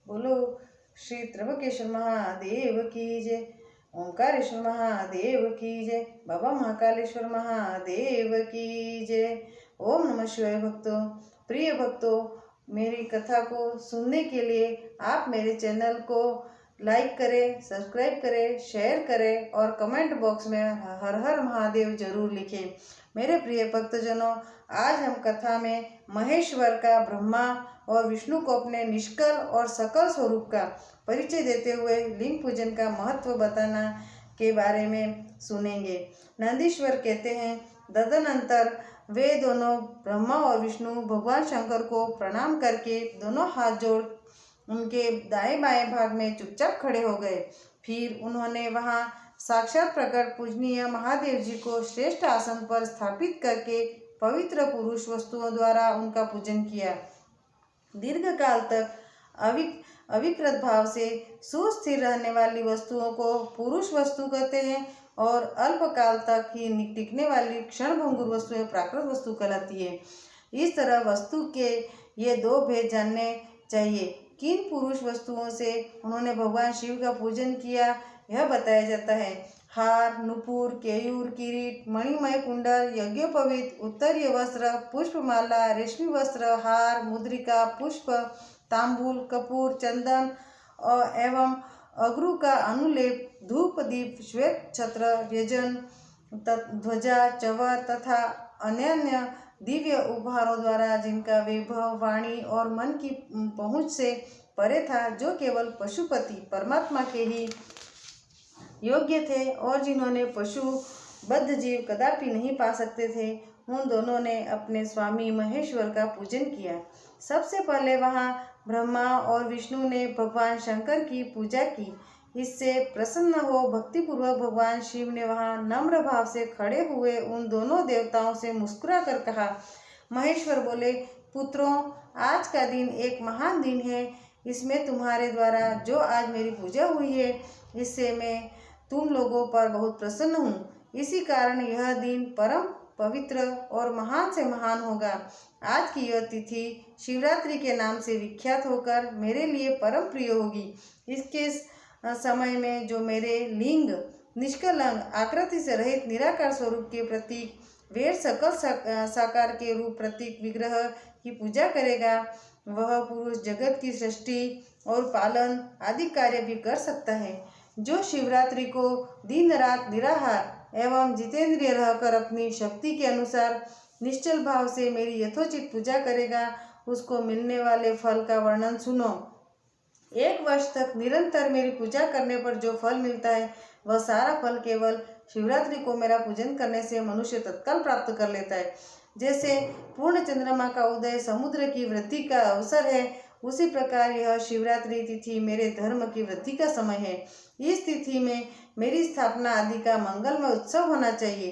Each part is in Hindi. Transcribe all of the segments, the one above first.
बोलो श्री त्र्यंबकेश्वर महादेव की जय। ओंकारेश्वर महादेव की जय। बाबा महाकालेश्वर महादेव की जय। ओम नमः शिवाय। भक्तों, प्रिय भक्तों, मेरी कथा को सुनने के लिए आप मेरे चैनल को लाइक करें, सब्सक्राइब करें, शेयर करें और कमेंट बॉक्स में हर हर महादेव जरूर लिखें। मेरे प्रिय भक्तजनों, आज हम कथा में महेश्वर का ब्रह्मा और विष्णु को अपने निष्कल और सकल स्वरूप का परिचय देते हुए लिंग पूजन का महत्व बताना के बारे में सुनेंगे। नंदीश्वर कहते हैं, तदनंतर वे दोनों ब्रह्मा और विष्णु भगवान शंकर को प्रणाम करके दोनों हाथ जोड़ उनके दाएं बाएं भाग में चुपचाप खड़े हो गए। फिर उन्होंने वहां साक्षात प्रकट पूजनीय महादेव जी को श्रेष्ठ आसन पर स्थापित करके पवित्र पुरुष वस्तुओं द्वारा उनका पूजन किया। दीर्घ काल तक अविकृत भाव से सुस्थिर रहने वाली वस्तुओं को पुरुष वस्तु कहते हैं और अल्प काल तक ही टिकने वाली क्षणभंगुर वस्तुएं प्राकृत वस्तु कहलाती है। इस तरह वस्तु के ये दो भेद जानने चाहिए। किन पुरुष वस्तुओं से उन्होंने भगवान शिव का पूजन किया यह बताया जाता है। हार, नुपुर, केयूर, किरीट, मणिमय कुंडल, यज्ञोपवीत, उत्तरीय वस्त्र, पुष्पमाला, रेशमी वस्त्र, हार, मुद्रिका, पुष्प, तांबूल, कपूर, चंदन एवं अगरू का अनुलेप, धूप, दीप, श्वेत छत्र, व्यजन, ध्वजा, चवर तथा अन्य दिव्य उपहारों द्वारा जिनका वैभव वाणी और मन की पहुँच से परे था, जो केवल पशुपति परमात्मा के ही योग्य थे और जिन्होंने पशु बद्ध जीव कदापि नहीं पा सकते थे, उन दोनों ने अपने स्वामी महेश्वर का पूजन किया। सबसे पहले वहां ब्रह्मा और विष्णु ने भगवान शंकर की पूजा की। इससे प्रसन्न हो भक्तिपूर्वक भगवान शिव ने वहां नम्र भाव से खड़े हुए उन दोनों देवताओं से मुस्कुरा कर कहा। महेश्वर बोले, पुत्रों, आज का दिन एक महान दिन है। इसमें तुम्हारे द्वारा जो आज मेरी पूजा हुई है, इससे मैं तुम लोगों पर बहुत प्रसन्न हूँ। इसी कारण यह दिन परम पवित्र और महान से महान होगा। आज की यह तिथि शिवरात्रि के नाम से विख्यात होकर मेरे लिए परम प्रिय होगी। इसके समय में जो मेरे लिंग, निष्कलंक, आकृति से रहित निराकार स्वरूप के प्रतीक, वेद सकल साकार के रूप प्रतीक विग्रह की पूजा करेगा, वह पुरुष जगत की सृष्टि और पालन आदि कार्य भी कर सकता है। जो शिवरात्रि को दिन रात निराहार एवं जितेंद्रिय रहकर अपनी शक्ति के अनुसार निश्चल भाव से मेरी यथोचित पूजा करेगा, उसको मिलने वाले फल का वर्णन सुनो। 1 वर्ष तक निरंतर मेरी पूजा करने पर जो फल मिलता है, वह सारा फल केवल शिवरात्रि को मेरा पूजन करने से मनुष्य तत्काल प्राप्त कर लेता है। जैसे पूर्ण चंद्रमा का उदय समुद्र की वृद्धि का अवसर है, उसी प्रकार यह शिवरात्रि तिथि मेरे धर्म की वृद्धि का समय है। इस तिथि में मेरी स्थापना आदि का मंगलमय उत्सव होना चाहिए।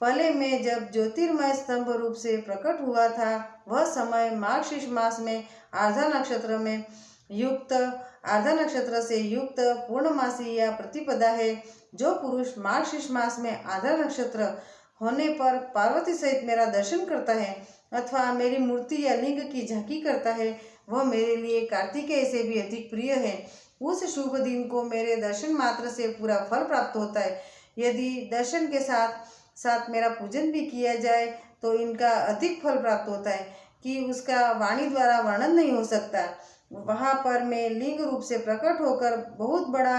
पहले मैं जब ज्योतिर्मय स्तंभ रूप से प्रकट हुआ था, वह समय मार्गशीर्ष मास में आर्द्रा नक्षत्र से युक्त पूर्णमासी या प्रतिपदा है। जो पुरुष मार्गशीर्ष मास में आर्द्रा नक्षत्र होने पर पार्वती सहित मेरा दर्शन करता है अथवा मेरी मूर्ति या लिंग की झांकी करता है, वह मेरे लिए कार्तिकेय से भी अधिक प्रिय है। उस शुभ दिन को मेरे दर्शन मात्र से पूरा फल प्राप्त होता है। यदि दर्शन के साथ साथ मेरा पूजन भी किया जाए तो इनका अधिक फल प्राप्त होता है कि उसका वाणी द्वारा वर्णन नहीं हो सकता। वहाँ पर मैं लिंग रूप से प्रकट होकर बहुत बड़ा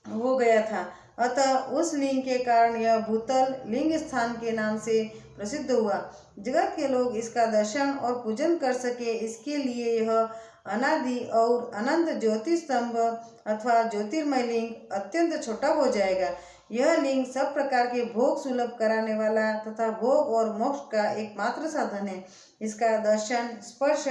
हो गया था, अतः उस लिंग के कारण यह भूतल लिंग स्थान के नाम से प्रसिद्ध हुआ। जगत के लोग इसका दर्शन और पूजन कर सके, इसके लिए यह अनादि और अनंत ज्योति स्तंभ अथवा ज्योतिर्मय लिंग अत्यंत छोटा हो जाएगा। यह लिंग सब प्रकार के भोग सुलभ कराने वाला तथा भोग और मोक्ष का एकमात्र साधन है। इसका दर्शन, स्पर्श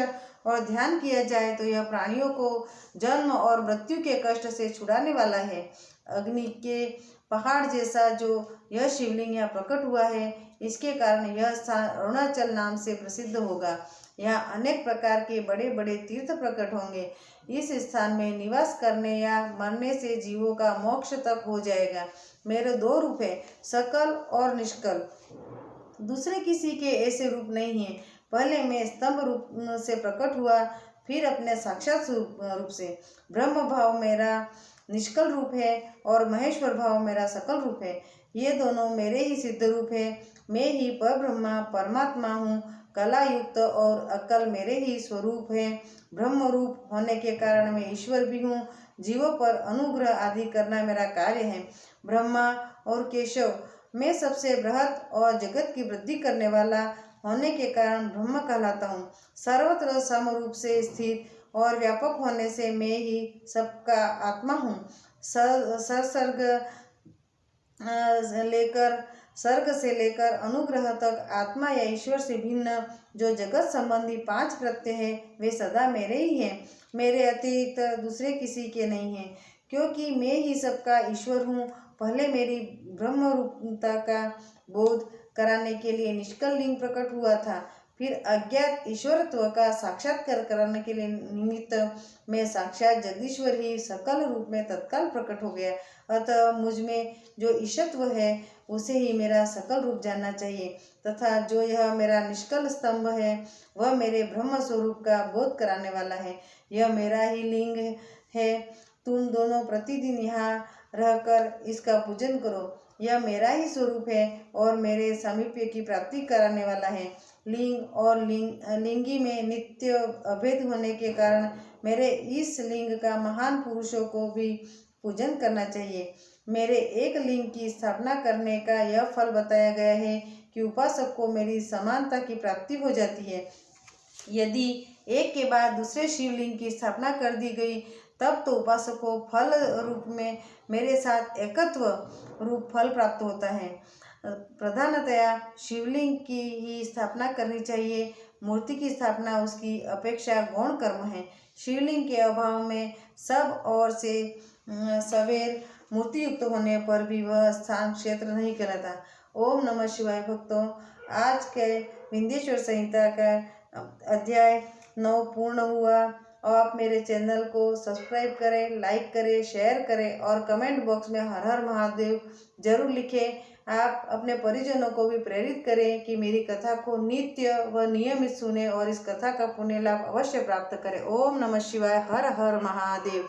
और ध्यान किया जाए तो यह प्राणियों को जन्म और मृत्यु के कष्ट से छुड़ाने वाला है। अग्नि के पहाड़ जैसा जो यह शिवलिंग यहाँ प्रकट हुआ है, इसके कारण यह स्थान अरुणाचल नाम से प्रसिद्ध होगा। यहाँ अनेक प्रकार के बड़े बड़े तीर्थ प्रकट होंगे। इस स्थान में निवास करने या मरने से जीवों का मोक्ष तक हो जाएगा। मेरे 2 रूप हैं, सकल और निष्कल। दूसरे किसी के ऐसे रूप नहीं है। पहले मैं स्तंभ रूप से प्रकट हुआ, फिर अपने साक्षात रूप से। ब्रह्म भाव मेरा निष्कल रूप है और महेश्वर भाव मेरा सकल रूप है। ये दोनों मेरे ही सिद्ध रूप है। मैं ही परब्रह्मा परमात्मा हूँ। कला युक्त और अकल मेरे ही स्वरूप है। ब्रह्म रूप होने के कारण मैं ईश्वर भी हूँ। जीवों पर अनुग्रह आदि करना मेरा कार्य है। ब्रह्मा और केशव मैं सबसे बृहत और जगत की वृद्धि करने वाला होने के कारण ब्रह्म कहलाता हूँ। सर्वत्र समरूप से स्थित और व्यापक होने से मैं ही सबका आत्मा हूँ। सर्ग से लेकर अनुग्रह तक आत्मा या ईश्वर से भिन्न जो जगत संबंधी 5 प्रत्यय है वे सदा मेरे ही हैं। मेरे अतिरिक्त दूसरे किसी के नहीं हैं, क्योंकि मैं ही सबका ईश्वर हूँ। पहले मेरी ब्रह्म रूपता का बोध कराने के लिए निष्कल लिंग प्रकट हुआ था। फिर अज्ञात ईश्वरत्व का साक्षात्कार कराने के लिए निमित्त मैं साक्षात जगदीश्वर ही सकल रूप में तत्काल प्रकट हो गया। अतः मुझ में जो ईशत्व है उसे ही मेरा सकल रूप जानना चाहिए, तथा जो यह मेरा निष्कल स्तंभ है वह मेरे ब्रह्म स्वरूप का बोध कराने वाला है। यह मेरा ही लिंग है। तुम दोनों प्रतिदिन यहाँ रहकर इसका पूजन करो। यह मेरा ही स्वरूप है और मेरे सामीप्य की प्राप्ति कराने वाला है। लिंग और लिंगी में नित्य अभेद होने के कारण मेरे इस लिंग का महान पुरुषों को भी पूजन करना चाहिए। मेरे एक लिंग की स्थापना करने का यह फल बताया गया है कि उपासक को मेरी समानता की प्राप्ति हो जाती है। यदि एक के बाद दूसरे शिवलिंग की स्थापना कर दी गई तब तो उपासक को फल रूप में मेरे साथ एकत्व रूप फल प्राप्त होता है। प्रधानतया शिवलिंग की ही स्थापना करनी चाहिए। मूर्ति की स्थापना उसकी अपेक्षा गौण कर्म है। शिवलिंग के अभाव में सब ओर से सवेर मूर्ति युक्त होने पर भी वह स्थान क्षेत्र नहीं कहलाता। ओम नमः शिवाय भक्तों, आज के विंध्येश्वर संहिता का अध्याय 9 पूर्ण हुआ। आप मेरे चैनल को सब्सक्राइब करें, लाइक करें, शेयर करें और कमेंट बॉक्स में हर हर महादेव जरूर लिखें। आप अपने परिजनों को भी प्रेरित करें कि मेरी कथा को नित्य व नियमित सुने और इस कथा का पुण्य लाभ अवश्य प्राप्त करें। ओम नमः शिवाय। हर हर महादेव।